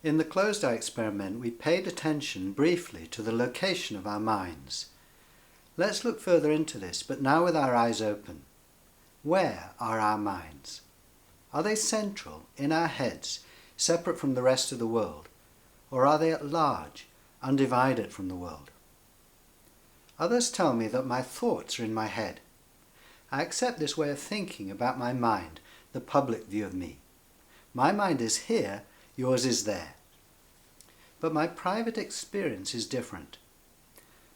In the closed-eye experiment, we paid attention briefly to the location of our minds. Let's look further into this, but now with our eyes open. Where are our minds? Are they central, in our heads, separate from the rest of the world? Or are they at large, undivided from the world? Others tell me that my thoughts are in my head. I accept this way of thinking about my mind, the public view of me. My mind is here, yours is there. But my private experience is different.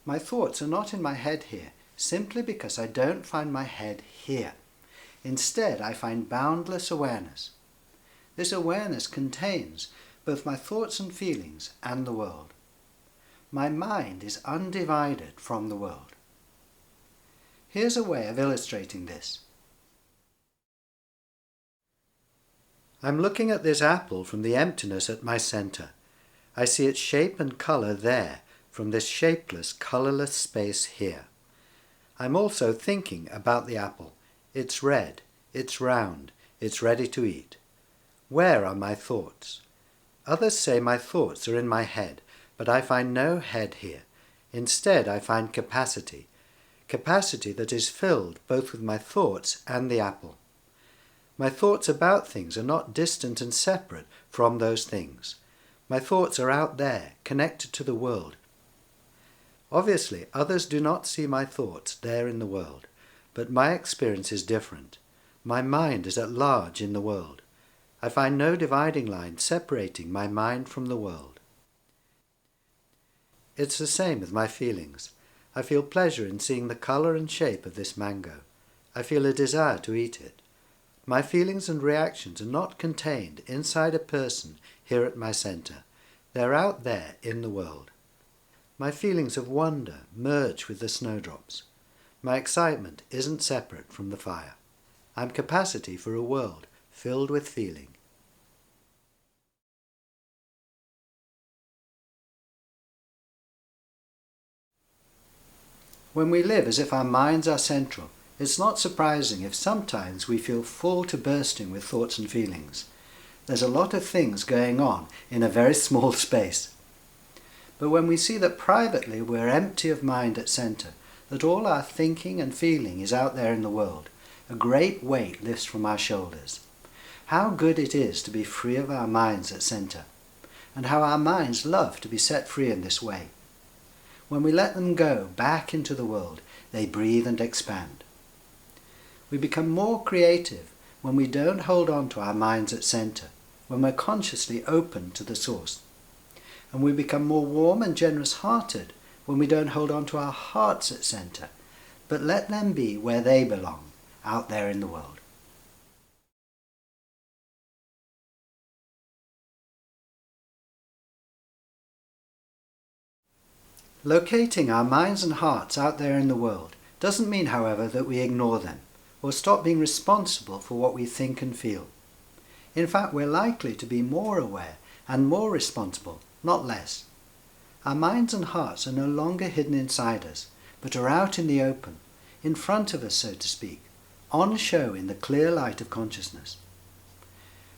My thoughts are not in my head here, simply because I don't find my head here. Instead, I find boundless awareness. This awareness contains both my thoughts and feelings and the world. My mind is undivided from the world. Here's a way of illustrating this. I'm looking at this apple from the emptiness at my center. I see its shape and color there, from this shapeless, colorless space here. I'm also thinking about the apple. It's red, it's round, it's ready to eat. Where are my thoughts? Others say my thoughts are in my head, but I find no head here. Instead, I find capacity that is filled both with my thoughts and the apple. My thoughts about things are not distant and separate from those things. My thoughts are out there, connected to the world. Obviously, others do not see my thoughts there in the world, but my experience is different. My mind is at large in the world. I find no dividing line separating my mind from the world. It's the same with my feelings. I feel pleasure in seeing the color and shape of this mango. I feel a desire to eat it. My feelings and reactions are not contained inside a person here at my center. They're out there in the world. My feelings of wonder merge with the snowdrops. My excitement isn't separate from the fire. I'm capacity for a world filled with feeling. When we live as if our minds are central, it's not surprising if sometimes we feel full to bursting with thoughts and feelings. There's a lot of things going on in a very small space. But when we see that privately we're empty of mind at center, that all our thinking and feeling is out there in the world, a great weight lifts from our shoulders. How good it is to be free of our minds at center, and how our minds love to be set free in this way. When we let them go back into the world, they breathe and expand. We become more creative when we don't hold on to our minds at center, when we're consciously open to the source. And we become more warm and generous-hearted when we don't hold on to our hearts at center, but let them be where they belong, out there in the world. Locating our minds and hearts out there in the world doesn't mean, however, that we ignore them or stop being responsible for what we think and feel. In fact, we're likely to be more aware and more responsible, not less. Our minds and hearts are no longer hidden inside us, but are out in the open, in front of us, so to speak, on show in the clear light of consciousness.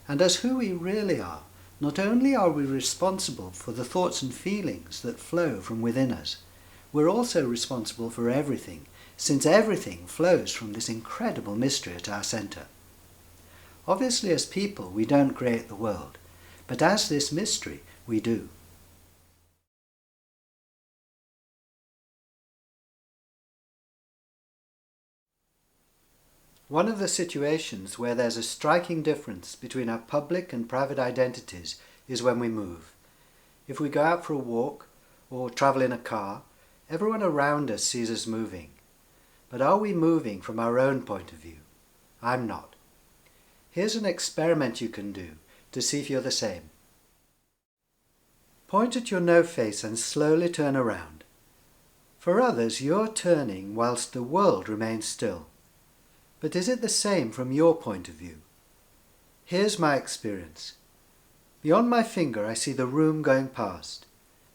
And as who we really are, not only are we responsible for the thoughts and feelings that flow from within us, we're also responsible for everything, since everything flows from this incredible mystery at our center. Obviously, as people, we don't create the world, but as this mystery, we do. One of the situations where there's a striking difference between our public and private identities is when we move. If we go out for a walk or travel in a car, everyone around us sees us moving. But are we moving from our own point of view? I'm not. Here's an experiment you can do to see if you're the same. Point at your no face and slowly turn around. For others, you're turning whilst the world remains still. But is it the same from your point of view? Here's my experience. Beyond my finger, I see the room going past.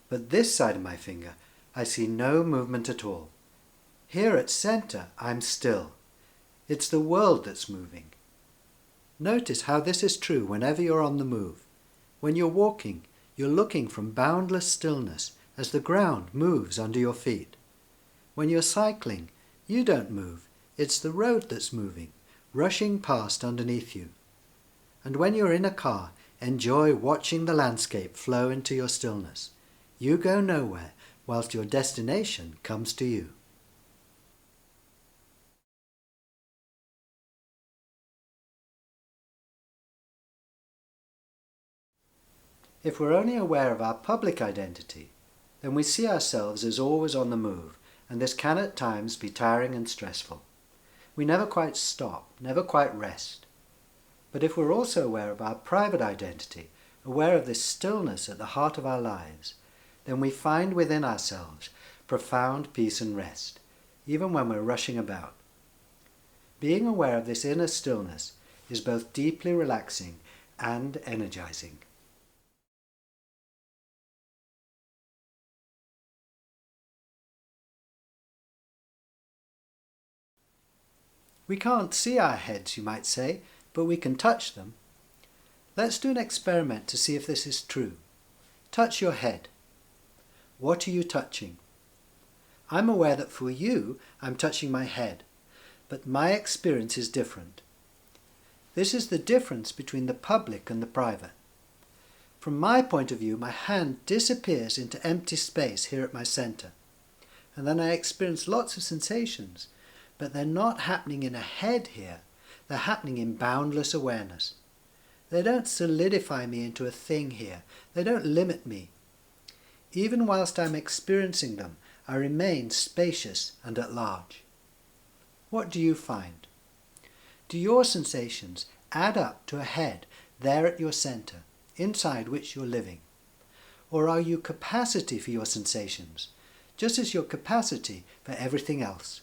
But this side of my finger, I see no movement at all. Here at center, I'm still. It's the world that's moving. Notice how this is true whenever you're on the move. When you're walking, you're looking from boundless stillness as the ground moves under your feet. When you're cycling, you don't move, it's the road that's moving, rushing past underneath you. And when you're in a car, enjoy watching the landscape flow into your stillness. You go nowhere, whilst your destination comes to you. If we're only aware of our public identity, then we see ourselves as always on the move, and this can at times be tiring and stressful. We never quite stop, never quite rest. But if we're also aware of our private identity, aware of this stillness at the heart of our lives, then we find within ourselves profound peace and rest, even when we're rushing about. Being aware of this inner stillness is both deeply relaxing and energizing. We can't see our heads, you might say, but we can touch them. Let's do an experiment to see if this is true. Touch your head. What are you touching? I'm aware that for you, I'm touching my head, but my experience is different. This is the difference between the public and the private. From my point of view, my hand disappears into empty space here at my center, and then I experience lots of sensations, but they're not happening in a head here, they're happening in boundless awareness. They don't solidify me into a thing here, they don't limit me. Even whilst I'm experiencing them, I remain spacious and at large. What do you find? Do your sensations add up to a head there at your center, inside which you're living? Or are you capacity for your sensations, just as your capacity for everything else?